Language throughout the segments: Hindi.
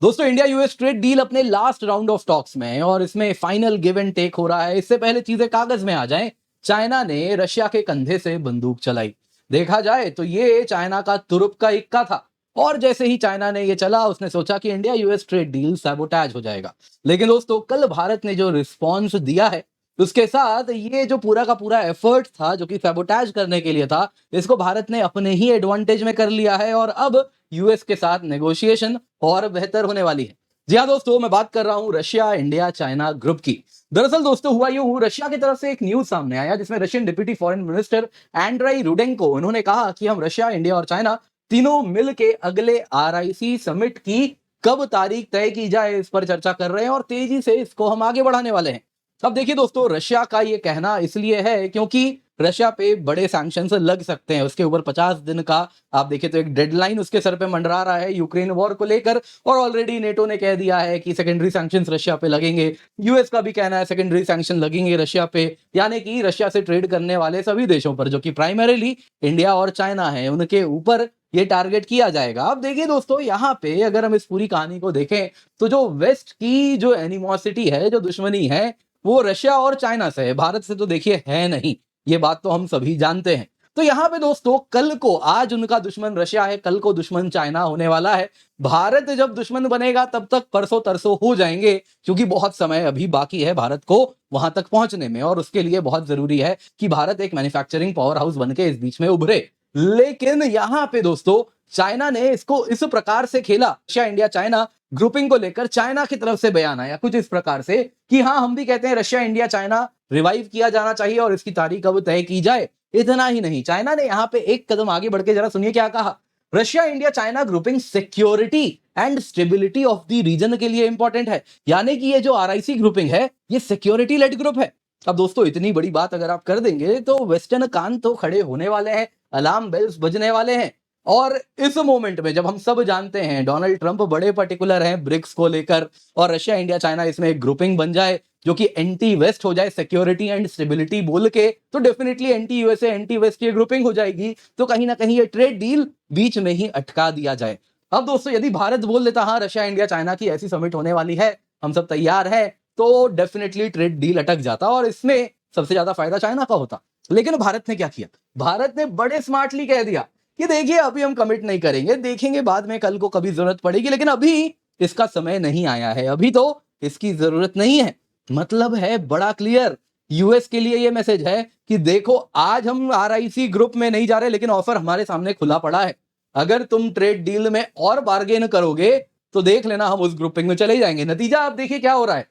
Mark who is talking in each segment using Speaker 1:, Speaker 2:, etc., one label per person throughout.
Speaker 1: दोस्तों इंडिया यूएस ट्रेड डील अपने लास्ट राउंड ऑफ टॉक्स में है और इसमें फाइनल गिव एंड टेक हो रहा है। इससे पहले चीजें कागज में आ जाएं, चाइना ने रशिया के कंधे से बंदूक चलाई। देखा जाए तो ये चाइना का तुरुप का इक्का था और जैसे ही चाइना ने ये चला उसने सोचा कि इंडिया यूएस ट्रेड डील सैबोटैज हो जाएगा। लेकिन दोस्तों कल भारत ने जो रिस्पॉन्स दिया है उसके साथ ये जो पूरा का पूरा एफर्ट था जो कि सैबोटैज करने के लिए था, इसको भारत ने अपने ही एडवांटेज में कर लिया है और अब यूएस के साथ नेगोशिएशन और बेहतर होने वाली है। जी हाँ दोस्तों, मैं बात कर रहा हूं रशिया इंडिया चाइना ग्रुप की। दरअसल दोस्तों हुआ यूं, रशिया की तरफ से एक न्यूज सामने आया जिसमें Russian deputy foreign minister Andrei Rudenko उन्होंने कहा कि हम रशिया इंडिया और चाइना तीनों मिल के अगले आरआईसी समिट की कब तारीख तय की जाए इस पर चर्चा कर रहे हैं और तेजी से इसको हम आगे बढ़ाने वाले हैं। अब देखिए दोस्तों, रशिया का ये कहना इसलिए है क्योंकि रशिया पे बड़े सैंक्शंस लग सकते हैं। उसके ऊपर 50 दिन का आप देखिए तो एक डेडलाइन उसके सर पे मंडरा रहा है यूक्रेन वॉर को लेकर और ऑलरेडी नेटो ने कह दिया है कि सेकेंडरी सैंक्शंस रशिया पे लगेंगे। यूएस का भी कहना है सेकेंडरी सैंक्शन लगेंगे रशिया पे, यानी कि रशिया से ट्रेड करने वाले सभी देशों पर जो कि प्राइमरीली इंडिया और चाइना है उनके ऊपर ये टारगेट किया जाएगा। अब देखिए दोस्तों, यहाँ पे अगर हम इस पूरी कहानी को देखें तो जो वेस्ट की जो एनिमोसिटी है, जो दुश्मनी है, वो रशिया और चाइना से है, भारत से तो देखिए है नहीं। ये बात तो हम सभी जानते हैं। तो यहाँ पे दोस्तों कल को, आज उनका दुश्मन रशिया है, कल को दुश्मन चाइना होने वाला है। भारत जब दुश्मन बनेगा तब तक परसों तरसों हो जाएंगे, क्योंकि बहुत समय अभी बाकी है भारत को वहां तक पहुंचने में और उसके लिए बहुत जरूरी है कि भारत एक मैन्युफैक्चरिंग पावर हाउस बनके इस बीच में उभरे। लेकिन यहाँ पे दोस्तों चाइना ने इसको इस प्रकार से खेला, रशिया इंडिया चाइना ग्रुपिंग को लेकर चाइना की तरफ से बयान आया कुछ इस प्रकार से कि हाँ, हम भी कहते हैं रशिया इंडिया चाइना रिवाइव किया जाना चाहिए और इसकी तारीख अब तय की जाए। इतना ही नहीं, चाइना ने यहां पे एक कदम आगे बढ़ के जरा सुनिए क्या कहा। Russia India China grouping security and stability of the region के लिए इंपॉर्टेंट है, यानी कि ये जो आरआईसी ग्रुपिंग है ये सिक्योरिटी लेड ग्रुप है। अब दोस्तों इतनी बड़ी बात अगर आप कर देंगे तो वेस्टर्न कान तो खड़े होने वाले हैं, अलार्म बेल्स बजने वाले हैं। और इस मोमेंट में जब हम सब जानते हैं डोनाल्ड ट्रंप बड़े पर्टिकुलर हैं ब्रिक्स को लेकर और रशिया इंडिया चाइना इसमें एक ग्रुपिंग बन जाए जो कि एंटी वेस्ट हो जाए, सिक्योरिटी एंड स्टेबिलिटी बोल के, तो definitely anti USA anti west की ग्रुपिंग हो जाएगी। तो कहीं ना कहीं ये ट्रेड डील बीच में ही अटका दिया जाए। अब दोस्तों यदि भारत बोल देता हाँ रशिया इंडिया चाइना की ऐसी समिट होने वाली है, हम सब तैयार है, तो डेफिनेटली ट्रेड डील अटक जाता और इसमें सबसे ज्यादा फायदा चाइना का होता। लेकिन भारत ने क्या किया, भारत ने बड़े स्मार्टली कह दिया कि देखिए अभी हम कमिट नहीं करेंगे, देखेंगे बाद में कल को कभी जरूरत पड़ेगी, लेकिन अभी इसका समय नहीं आया है, अभी तो इसकी जरूरत नहीं है। मतलब है बड़ा क्लियर, यूएस के लिए ये मैसेज है कि देखो आज हम आरआईसी ग्रुप में नहीं जा रहे, लेकिन ऑफर हमारे सामने खुला पड़ा है। अगर तुम ट्रेड डील में और बार्गेन करोगे तो देख लेना हम उस ग्रुपिंग में चले जाएंगे। नतीजा आप देखिए क्या हो रहा है,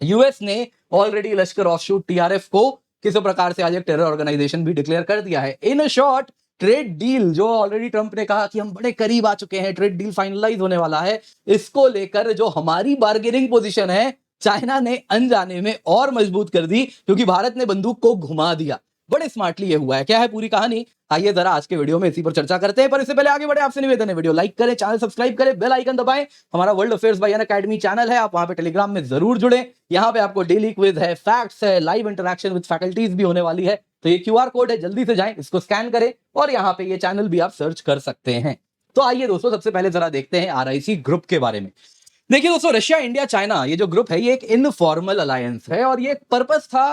Speaker 1: यूएस ने ऑलरेडी लश्कर ऑफशूट टीआरएफ को किसी प्रकार से आज एक टेरर ऑर्गेनाइजेशन भी डिक्लेयर कर दिया है। इन शॉर्ट ट्रेड डील जो ऑलरेडी ट्रंप ने कहा कि हम बड़े करीब आ चुके हैं, ट्रेड डील फाइनलाइज होने वाला है, इसको लेकर जो हमारी बार्गेनिंग पोजीशन है चाइना ने अनजाने में और मजबूत कर दी, क्योंकि भारत ने बंदूक को घुमा दिया। बड़े स्मार्टली ये हुआ है। क्या है पूरी कहानी, आइए जरा आज के वीडियो में इसी पर चर्चा करते हैं। पर इससे पहले आगे बढ़े आपसे निवेदन है वीडियो लाइक करें, चैनल सब्सक्राइब करें, बेल आइकन दबाएं। हमारा world affairs bye Unacademy channel है, आप वहां पे टेलीग्राम में जरूर जुड़े। यहाँ पे आपको डेली क्विज है, फैक्ट्स है, लाइव इंटरैक्शन विद फैकल्टीज भी होने वाली है। तो ये क्यूआर कोड है, जल्दी से जाएं, इसको स्कैन करें और यहाँ पे ये चैनल भी आप सर्च कर सकते हैं। तो आइए दोस्तों सबसे पहले जरा देखते हैं आरआईसी ग्रुप के बारे में। देखिए दोस्तों, रशिया इंडिया चाइना ये जो ग्रुप है ये एक इनफॉर्मल अलायंस है और ये पर्पस था,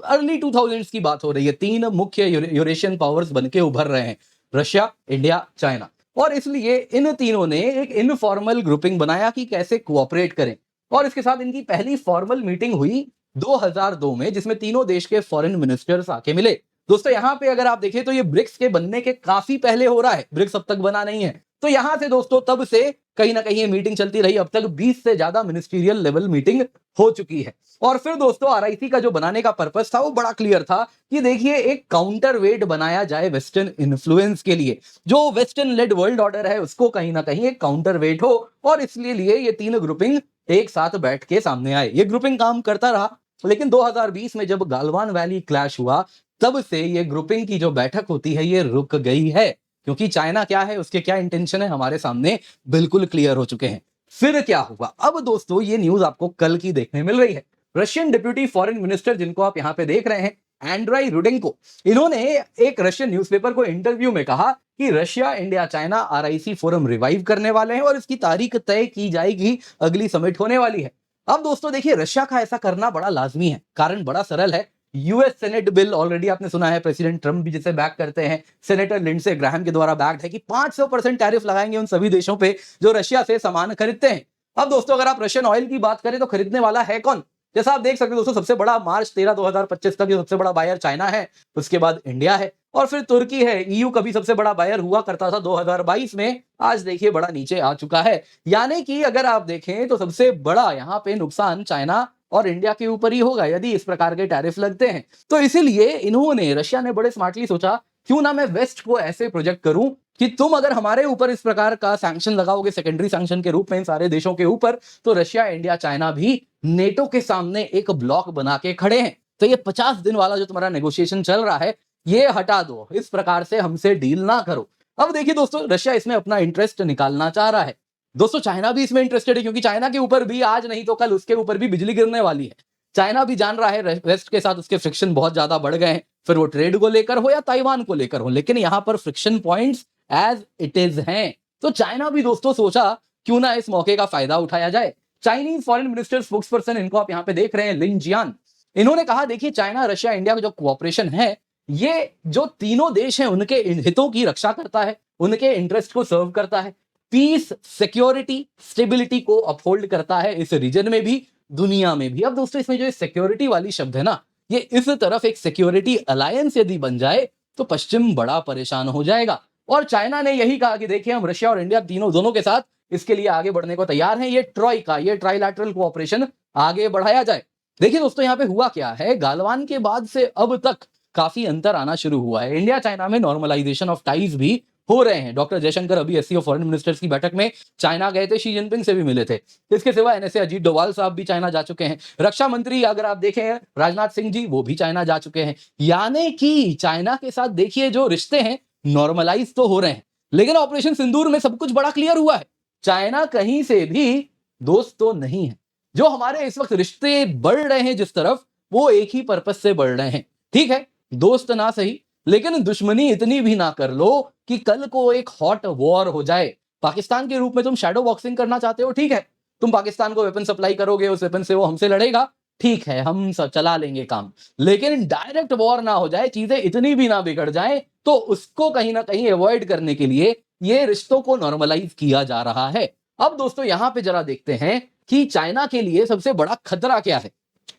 Speaker 1: अर्ली 2000s की बात हो रही है। तीन मुख्य यूरेशियन पावर्स बनके उभर रहे हैं, रशिया इंडिया चाइना, और इसलिए इन तीनों ने एक इनफॉर्मल ग्रुपिंग बनाया कि कैसे कोऑपरेट करें। और इसके साथ इनकी पहली फॉर्मल मीटिंग हुई 2002 में, जिसमें तीनों देश के फॉरेन मिनिस्टर्स आके मिले। दोस्तों यहाँ पे अगर आप देखें तो ये ब्रिक्स के बनने के काफी पहले हो रहा है, ब्रिक्स अब तक बना नहीं है। तो यहां से दोस्तों तब से कहीं ना कहीं ये मीटिंग चलती रही, अब तक 20 से ज्यादा मिनिस्ट्रियल लेवल मीटिंग हो चुकी है। और फिर दोस्तों आरआईसी का जो बनाने का पर्पस था वो बड़ा क्लियर था कि देखिए एक काउंटर वेट बनाया जाए वेस्टर्न इन्फ्लुएंस के लिए, जो वेस्टर्न लेड वर्ल्ड ऑर्डर है उसको कहीं ना कहीं एक काउंटर वेट हो, और इसलिए लिए ये तीन ग्रुपिंग एक साथ बैठ के सामने आए। ये ग्रुपिंग काम करता रहा, लेकिन 2020 में जब गालवान वैली क्लैश हुआ तब से ये ग्रुपिंग की जो बैठक होती है ये रुक गई है, क्योंकि चाइना क्या है, उसके क्या इंटेंशन है हमारे सामने बिल्कुल क्लियर हो चुके हैं। फिर क्या हुआ, अब दोस्तों ये न्यूज आपको कल की देखने मिल रही है। रशियन डिप्यूटी फॉरेन मिनिस्टर जिनको आप यहां पे देख रहे हैं, एंड्राई रुडेंको, इन्होंने एक रशियन न्यूज़पेपर को इंटरव्यू में कहा कि Russia, India, China RIC forum revive करने वाले हैं और इसकी तारीख तय की जाएगी, अगली समिट होने वाली है। अब दोस्तों देखिए, रशिया का ऐसा करना बड़ा लाजमी है, कारण बड़ा सरल है। यूएस सेनेट बिल ऑलरेडी आपने सुना है, प्रेसिडेंट ट्रंप भी जिसे बैक करते हैं, सेनेटर लिंडसे ग्राहम के द्वारा बैक्ड है कि 500% टैरिफ लगाएंगे उन सभी देशों पे जो रशिया से सामान खरीदते हैं। अब दोस्तों अगर आप रशियन ऑयल की बात करें तो खरीदने वाला है कौन? जैसा आप देख सकते हैं दोस्तों, सबसे बड़ा मार्च 13 2025 तक जो सबसे बड़ा बायर चाइना है, उसके बाद इंडिया है और फिर तुर्की है। ईयू कभी सबसे बड़ा बायर हुआ करता था 2022 में, आज देखिए बड़ा नीचे आ चुका है। यानी कि अगर आप देखें तो सबसे बड़ा यहाँ पे नुकसान चाइना और इंडिया के ऊपर ही होगा यदि इस प्रकार के टैरिफ लगते हैं। तो इसीलिए इन्होंने, रशिया ने बड़े स्मार्टली सोचा, क्यों ना मैं वेस्ट को ऐसे प्रोजेक्ट करूं कि तुम अगर हमारे ऊपर इस प्रकार का सैंक्शन लगाओगे, सेकेंडरी सैंक्शन के रूप में इन सारे देशों के ऊपर, तो रशिया, इंडिया, चाइना भी नेटो के सामने एक ब्लॉक बना के खड़े हैं। तो ये 50 दिन वाला जो तुम्हारा नेगोशिएशन चल रहा है, ये हटा दो, इस प्रकार से हमसे डील ना करो। अब देखिए दोस्तों, रशिया इसमें अपना इंटरेस्ट निकालना चाह रहा है। दोस्तों चाइना भी इसमें इंटरेस्टेड है, क्योंकि चाइना के ऊपर भी आज नहीं तो कल उसके ऊपर भी बिजली गिरने वाली है। चाइना भी जान रहा है वेस्ट के साथ उसके फ्रिक्शन बहुत ज्यादा बढ़ गए हैं, फिर वो ट्रेड को लेकर हो या ताइवान को लेकर हो, लेकिन यहां पर friction points as it is हैं। तो चाइना भी दोस्तों सोचा क्यों ना इस मौके का फायदा उठाया जाए। चाइनीज फॉरेन मिनिस्टर स्पोक्सपर्सन, इनको आप यहां पे देख रहे हैं, लिन जियान, इन्होंने कहा देखिए चाइना, रशिया, इंडिया का जो कोऑपरेशन है, ये जो तीनों देश हैं उनके हितों की रक्षा करता है, उनके इंटरेस्ट को सर्व करता है, पीस, सिक्योरिटी, स्टेबिलिटी को अपहोल्ड करता है इस रीजन में भी, दुनिया में भी। अब दोस्तों इसमें जो सिक्योरिटी वाली शब्द है ना, ये इस तरफ एक सिक्योरिटी अलायंस यदि बन जाए तो पश्चिम बड़ा परेशान हो जाएगा। और चाइना ने यही कहा कि देखिए हम रशिया और इंडिया दोनों के साथ इसके लिए आगे बढ़ने को तैयार हैं, ये ट्रॉइका, ये ट्राइलैटरल कोऑपरेशन आगे बढ़ाया जाए। देखिए दोस्तों यहाँ पे हुआ क्या है, गालवान के बाद से अब तक काफी अंतर आना शुरू हुआ है। इंडिया चाइना में नॉर्मलाइजेशन ऑफ टाइज भी हो रहे हैं। डॉक्टर जयशंकर अभी एससीओ फॉरेन मिनिस्टर्स की बैठक में चाइना गए थे, शी जिनपिंग से भी मिले थे। इसके सिवा एनएसए अजीत डोभाल साहब भी चाइना जा चुके हैं। रक्षा मंत्री अगर आप देखें राजनाथ सिंह जी, वो भी चाइना जा चुके हैं। यानी कि चाइना के साथ देखिए जो रिश्ते हैं नॉर्मलाइज तो हो रहे हैं, लेकिन ऑपरेशन सिंदूर में सब कुछ बड़ा क्लियर हुआ है, चाइना कहीं से भी दोस्त तो नहीं है। जो हमारे इस वक्त रिश्ते बढ़ रहे हैं जिस तरफ, वो एक ही पर्पस से बढ़ रहे हैं। ठीक है, दोस्त ना सही, लेकिन दुश्मनी इतनी भी ना कर लो कि कल को एक हॉट वॉर हो जाए। पाकिस्तान के रूप में तुम शैडो बॉक्सिंग करना चाहते हो, ठीक है, तुम पाकिस्तान को वेपन सप्लाई करोगे, उस वेपन से वो हमसे लड़ेगा, ठीक है, हम सब चला लेंगे काम, लेकिन डायरेक्ट वॉर ना हो जाए, चीजें इतनी भी ना बिगड़ जाए। तो उसको कहीं ना कहीं अवॉइड करने के लिए ये रिश्तों को नॉर्मलाइज किया जा रहा है। अब दोस्तों यहां पे जरा देखते हैं कि चाइना के लिए सबसे बड़ा खतरा क्या है।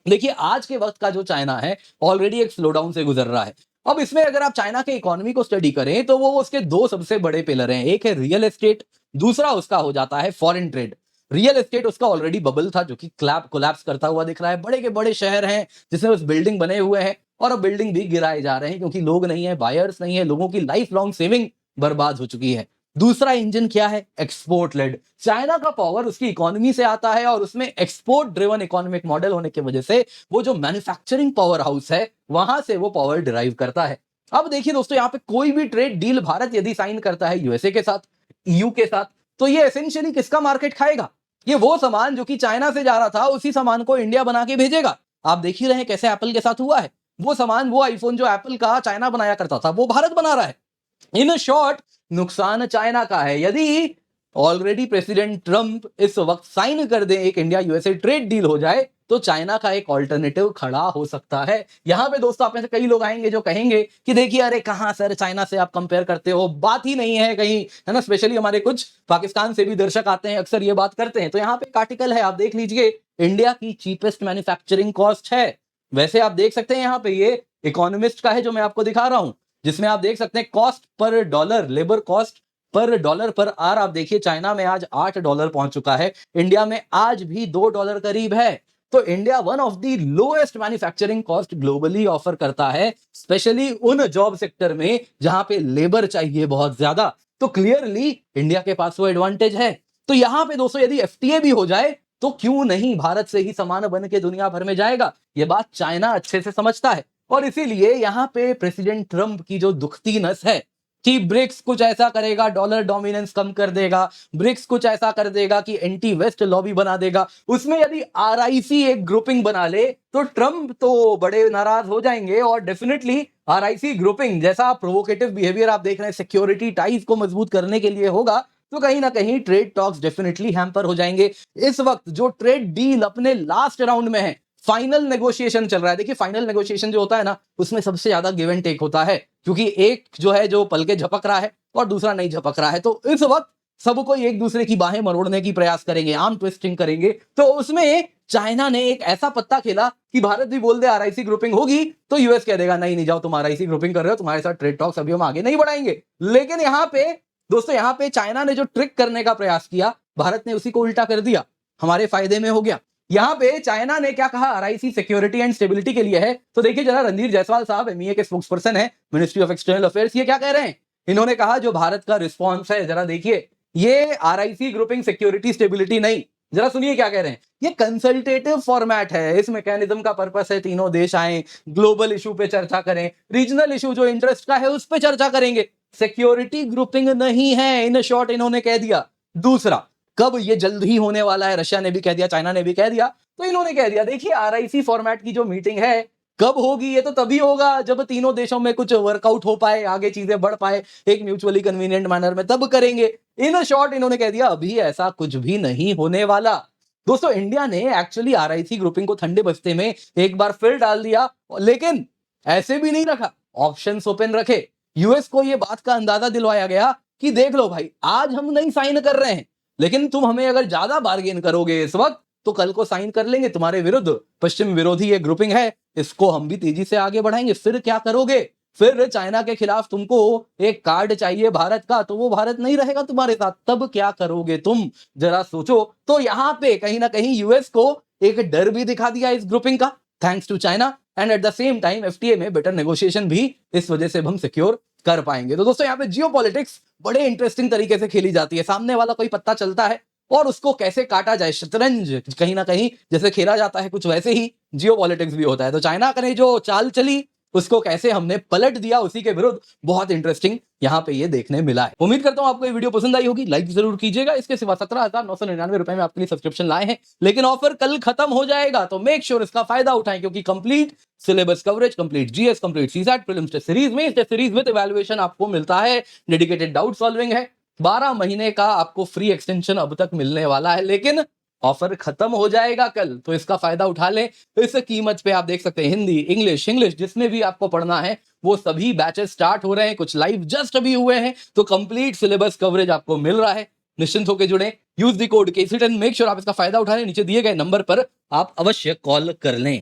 Speaker 1: देखिए आज के वक्त का जो चाइना है ऑलरेडी एक स्लोडाउन से गुजर रहा है। अब इसमें अगर आप चाइना के इकोनॉमी को स्टडी करें तो वो उसके दो सबसे बड़े पिलर हैं, एक है रियल एस्टेट, दूसरा उसका हो जाता है फॉरेन ट्रेड। रियल एस्टेट उसका ऑलरेडी बबल था जो कि कोलैप्स करता हुआ दिख रहा है। बड़े के बड़े शहर हैं जिसमें उस बिल्डिंग बने हुए हैं और अब बिल्डिंग भी गिराए जा रहे हैं क्योंकि लोग नहीं है, बायर्स नहीं है, लोगों की लाइफ लॉन्ग सेविंग बर्बाद हो चुकी है। दूसरा इंजन क्या है, एक्सपोर्ट लेड। चाइना का पावर उसकी इकोनॉमी से आता है और उसमें एक्सपोर्ट ड्रिवन इकोनॉमिक मॉडल होने की वजह से वो जो मैन्युफैक्चरिंग पावर हाउस है वहां से वो पावर डिराइव करता है। अब देखिए दोस्तों यहाँ पे कोई भी ट्रेड डील भारत यदि साइन करता है यूएसए के साथ, ईयू के साथ, तो ये एसेंशियली किसका मार्केट खाएगा? ये वो सामान जो कि चाइना से जा रहा था उसी सामान को इंडिया बना के भेजेगा। आप देख ही रहे हैं कैसे एप्पल के साथ हुआ है। वो सामान, वो आईफोन जो एप्पल का चाइना बनाया करता था वो भारत बना रहा है। इन शॉर्ट नुकसान चाइना का है। यदि ऑलरेडी प्रेसिडेंट ट्रंप इस वक्त साइन कर दे, एक इंडिया यूएसए ट्रेड डील हो जाए, तो चाइना का एक ऑल्टरनेटिव खड़ा हो सकता है। यहां पे दोस्तों आप में से कई लोग आएंगे जो कहेंगे कि देखिए अरे कहां सर चाइना से आप कंपेयर करते हो, बात ही नहीं है कहीं, है ना। स्पेशली हमारे कुछ पाकिस्तान से भी दर्शक आते हैं, अक्सर ये बात करते हैं। तो यहाँ पे एक आर्टिकल है, आप देख लीजिए, इंडिया की चीपेस्ट मैन्युफैक्चरिंग कॉस्ट है। वैसे आप देख सकते हैं यहाँ पे ये इकोनॉमिस्ट का है जो मैं आपको दिखा रहा हूं, जिसमें आप देख सकते हैं cost per dollar, labour cost per dollar पर आर। आप देखिए चाइना में आज $8 पहुंच चुका है, इंडिया में आज भी $2 करीब है। तो India one of the lowest manufacturing cost globally offer करता है, स्पेशली उन जॉब सेक्टर में जहां पे लेबर चाहिए बहुत ज्यादा। तो क्लियरली इंडिया के पास वो एडवांटेज है। तो यहां पे दोस्तों यदि एफटीए भी हो जाए तो क्यों नहीं भारत से ही सामान बन के दुनिया भर में जाएगा। ये बात चाइना अच्छे से समझता है और इसीलिए यहां पे प्रेसिडेंट ट्रंप की जो दुखती नस है, कि ब्रिक्स कुछ ऐसा करेगा, डॉलर डोमिनेंस कम कर देगा, ब्रिक्स कुछ ऐसा कर देगा कि एंटी वेस्ट लॉबी बना देगा। उसमें यदि आरआईसी एक ग्रुपिंग बना ले तो ट्रंप तो बड़े नाराज हो जाएंगे, और डेफिनेटली आरआईसी ग्रुपिंग जैसा प्रोवोकेटिव बिहेवियर आप देख रहे हैं सिक्योरिटी टाइज को मजबूत करने के लिए होगा, तो कहीं ना कहीं ट्रेड टॉक्स डेफिनेटली हैम्पर हो जाएंगे। इस वक्त जो ट्रेड डील अपने लास्ट राउंड में है, फाइनल नेगोशिएशन चल रहा है। देखिए फाइनल नेगोशिएशन जो होता है ना, उसमें सबसे ज्यादा गिव एंड टेक होता है, क्योंकि एक जो है जो पल के झपक रहा है और दूसरा नहीं झपक रहा है। तो इस वक्त सबको एक दूसरे की बाहें मरोड़ने की प्रयास करेंगे, आर्म ट्विस्टिंग करेंगे। तो उसमें चाइना ने एक ऐसा पत्ता खेला कि भारत भी बोल दे आरआईसी ग्रुपिंग होगी तो यूएस कह देगा नहीं नहीं जाओ, तुम आरआईसी ग्रुपिंग कर रहे हो, तुम्हारे साथ ट्रेड टॉक्स अभी हम आगे नहीं बढ़ाएंगे। लेकिन यहाँ पे दोस्तों, यहाँ पे चाइना ने जो ट्रिक करने का प्रयास किया, भारत ने उसी को उल्टा कर दिया, हमारे फायदे में हो गया। यहाँ पे चाइना ने क्या कहा, आरआईसी सिक्योरिटी एंड स्टेबिलिटी के लिए है। तो देखिए जरा, रणधीर जायसवाल साहब एमईए के स्पोक्सपर्सन है, मिनिस्ट्री ऑफ एक्सटर्नल अफेयर्स, ये क्या कह रहे हैं। इन्होंने कहा जो भारत का रिस्पॉन्स है, जरा देखिए, ये आरआईसी ग्रुपिंग सिक्योरिटी स्टेबिलिटी नहीं, जरा सुनिए क्या कह रहे हैं। ये कंसल्टेटिव फॉर्मेट है, इस मैकेनिज्म का पर्पस है तीनों देश आए, ग्लोबल इशू पे चर्चा करें, रीजनल इशू जो इंटरेस्ट का है उस पे चर्चा करेंगे, सिक्योरिटी ग्रुपिंग नहीं है, इन शॉर्ट इन्होंने कह दिया। दूसरा, कब ये जल्द ही होने वाला है, रशिया ने भी कह दिया, चाइना ने भी कह दिया, तो इन्होंने कह दिया देखिए आरआईसी फॉर्मेट की जो मीटिंग है कब होगी, ये तो तभी होगा जब तीनों देशों में कुछ वर्कआउट हो पाए, आगे चीजें बढ़ पाए एक म्यूचुअली कन्वीनियंट मैनर में, तब करेंगे। इन शॉर्ट इन्होंने कह दिया अभी ऐसा कुछ भी नहीं होने वाला। दोस्तों इंडिया ने एक्चुअली आरआईसी ग्रुपिंग को ठंडे बस्ते में एक बार फिर डाल दिया, लेकिन ऐसे भी नहीं रखा, ऑप्शंस ओपन रखे। यूएस को ये बात का अंदाजा दिलवाया गया कि देख लो भाई, आज हम नहीं साइन कर रहे हैं, लेकिन तुम हमें अगर ज्यादा बार्गेन करोगे इस वक्त तो कल को साइन कर लेंगे तुम्हारे विरुद्ध। पश्चिम विरोधी ये ग्रुपिंग है, इसको हम भी तेजी से आगे बढ़ाएंगे। फिर क्या करोगे, फिर चाइना के खिलाफ तुमको एक कार्ड चाहिए भारत का, तो वो भारत नहीं रहेगा तुम्हारे साथ, तब क्या करोगे तुम, जरा सोचो। तो यहां पे कहीं ना कहीं यूएस को एक डर भी दिखा दिया इस ग्रुपिंग का, thanks to China, and at the same time FTA में बेटर नेगोशिएशन भी इस वजह से हम सिक्योर कर पाएंगे। तो दोस्तों यहाँ पे जियोपॉलिटिक्स बड़े इंटरेस्टिंग तरीके से खेली जाती है। सामने वाला कोई पत्ता चलता है और उसको कैसे काटा जाए, शतरंज कहीं ना कहीं जैसे खेला जाता है, कुछ वैसे ही जियोपॉलिटिक्स भी होता है। तो चाइना ने जो चाल चली उसको कैसे हमने पलट दिया उसी के विरुद्ध, बहुत इंटरेस्टिंग यहाँ पे ये देखने मिला है। उम्मीद करता हूँ आपको ये वीडियो पसंद आई होगी, लाइक जरूर कीजिएगा। इसके सिवा 17,999 रुपए में आपके लिए सब्सक्रिप्शन लाए हैं, लेकिन ऑफर कल खत्म हो जाएगा, तो मेक श्योर इसका फायदा उठाएं, क्योंकि complete syllabus coverage, complete GS, complete CSAT prelims test series में, इस टेस्ट सीरीज विद इवैल्यूएशन आपको मिलता है, डेडिकेटेड डाउट सॉल्विंग है, 12 महीने का आपको फ्री एक्सटेंशन अब तक मिलने वाला है, लेकिन ऑफर खत्म हो जाएगा कल, तो इसका फायदा उठा लें। इस कीमत पे आप देख सकते हैं हिंदी, इंग्लिश जिसमें भी आपको पढ़ना है वो सभी बैचेस स्टार्ट हो रहे हैं, कुछ लाइव जस्ट अभी हुए हैं, तो कंप्लीट सिलेबस कवरेज आपको मिल रहा है। निश्चिंत होकर जुड़े, use the code KC10, make sure आप इसका फायदा उठा लें। नीचे दिए गए नंबर पर आप अवश्य कॉल कर लें।